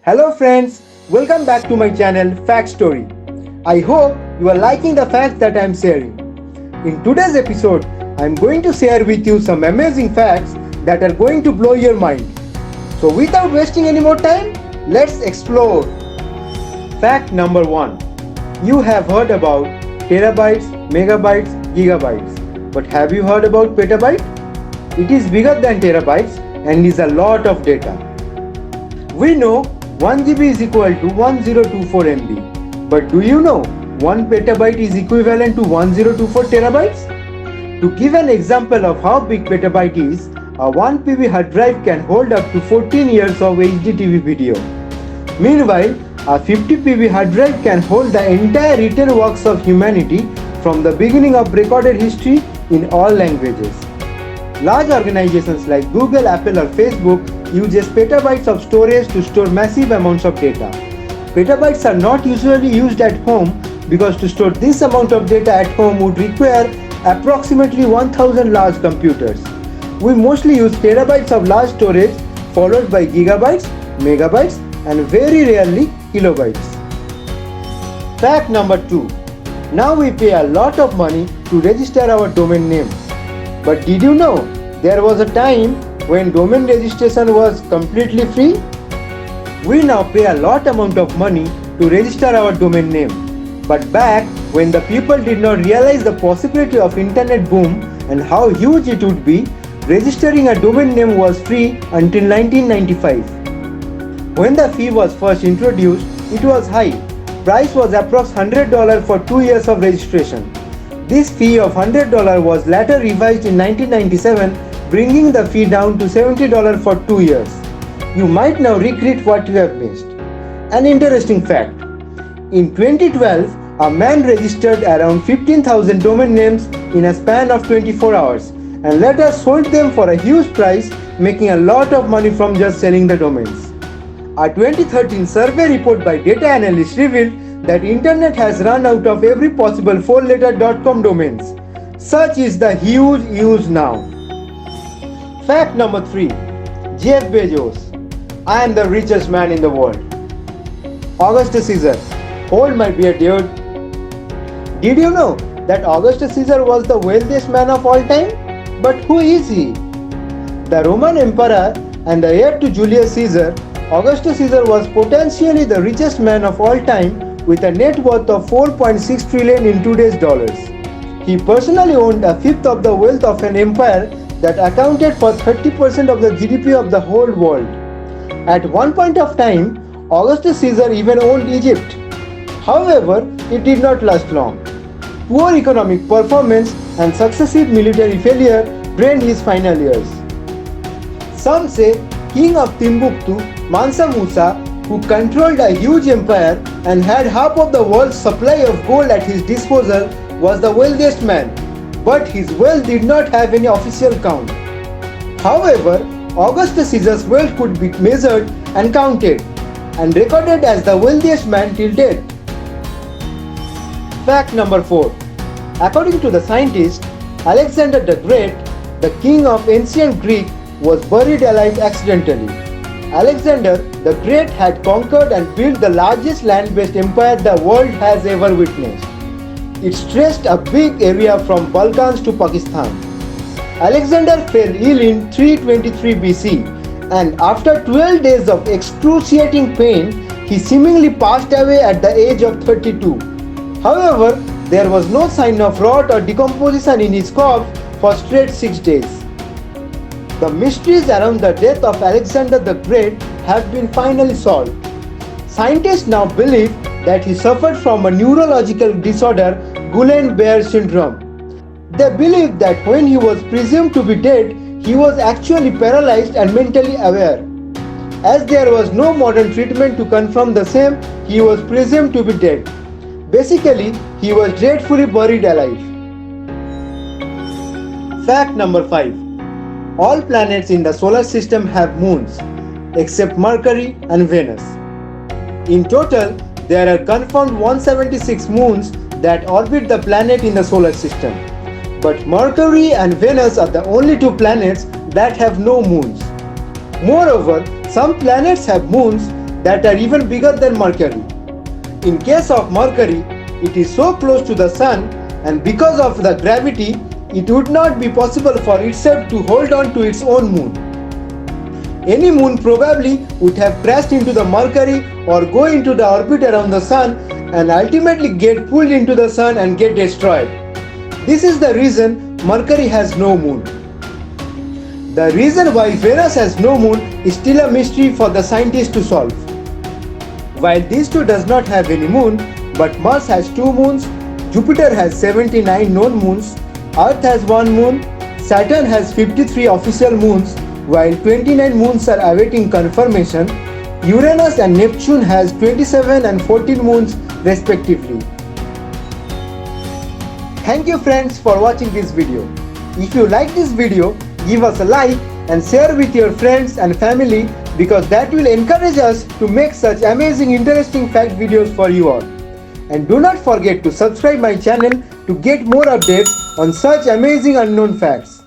Hello friends, welcome back to my channel Fact Story. I hope you are liking the facts that I am sharing. In today's episode, I am going to share with you some amazing facts that are going to blow your mind. So without wasting any more time, let's explore. Fact number 1. You have heard about terabytes, megabytes, gigabytes. But have you heard about petabyte? It is bigger than terabytes and is a lot of data. We know 1 GB is equal to 1024 MB. But do you know 1 petabyte is equivalent to 1024 terabytes? To give an example of how big petabyte is, a 1 PB hard drive can hold up to 14 years of HDTV video. Meanwhile, a 50 PB hard drive can hold the entire written works of humanity from the beginning of recorded history in all languages. Large organizations like Google, Apple or Facebook uses petabytes of storage to store massive amounts of data. Petabytes are not usually used at home because to store this amount of data at home would require approximately 1000 large computers. We mostly use terabytes of large storage followed by gigabytes, megabytes and very rarely kilobytes. Fact number 2. Now we pay a lot of money to register our domain name. But did you know there was a time when domain registration was completely free? We now pay a lot amount of money to register our domain name. But back when the people did not realize the possibility of internet boom and how huge it would be, registering a domain name was free until 1995. When the fee was first introduced, it was high. Price was approx $100 for 2 years of registration. This fee of $100 was later revised in 1997, bringing the fee down to $70 for 2 years. You might now regret what you have missed. An interesting fact. In 2012, a man registered around 15,000 domain names in a span of 24 hours and later sold them for a huge price, making a lot of money from just selling the domains. A 2013 survey report by data analysts revealed that internet has run out of every possible 4-letter .com domains. Such is the huge use now. Fact number 3. Jeff Bezos. I am the richest man in the world. Augustus Caesar. Hold my beer, dude. Did you know that Augustus Caesar was the wealthiest man of all time? But who is he? The Roman Emperor and the heir to Julius Caesar, Augustus Caesar was potentially the richest man of all time with a net worth of 4.6 trillion in today's dollars. He personally owned a fifth of the wealth of an empire that accounted for 30% of the GDP of the whole world. At one point of time, Augustus Caesar even owned Egypt. However, it did not last long. Poor economic performance and successive military failure drained his final years. Some say King of Timbuktu, Mansa Musa, who controlled a huge empire and had half of the world's supply of gold at his disposal, was the wealthiest man, but his wealth did not have any official count. However, Augustus Caesar's wealth could be measured and counted, and recorded as the wealthiest man till death. Fact number 4. According to the scientists, Alexander the Great, the king of ancient Greece, was buried alive accidentally. Alexander the Great had conquered and built the largest land-based empire the world has ever witnessed. It stretched a big area from Balkans to Pakistan. Alexander fell ill in 323 BC and after 12 days of excruciating pain, he seemingly passed away at the age of 32. However, there was no sign of rot or decomposition in his corpse for straight 6 days. The mysteries around the death of Alexander the Great have been finally solved. Scientists now believe that he suffered from a neurological disorder, Guillain-Barré syndrome. They believe that when he was presumed to be dead, he was actually paralyzed and mentally aware. As there was no modern treatment to confirm the same, he was presumed to be dead. Basically, he was dreadfully buried alive. Fact number 5. All planets in the solar system have moons, except Mercury and Venus. In total, there are confirmed 176 moons that orbit the planet in the solar system. But Mercury and Venus are the only two planets that have no moons. Moreover, some planets have moons that are even bigger than Mercury. In case of Mercury, it is so close to the Sun, and because of the gravity, it would not be possible for itself to hold on to its own moon. Any moon probably would have crashed into the Mercury or go into the orbit around the Sun and ultimately get pulled into the Sun and get destroyed. This is the reason Mercury has no moon. The reason why Venus has no moon is still a mystery for the scientists to solve. While these two does not have any moon, but Mars has 2 moons, Jupiter has 79 known moons, Earth has 1 moon, Saturn has 53 official moons, while 29 moons are awaiting confirmation. Uranus and Neptune has 27 and 14 moons respectively. Thank you friends for watching this video. If you like this video, give us a like and share with your friends and family, because that will encourage us to make such amazing interesting fact videos for you all. And do not forget to subscribe my channel to get more updates on such amazing unknown facts.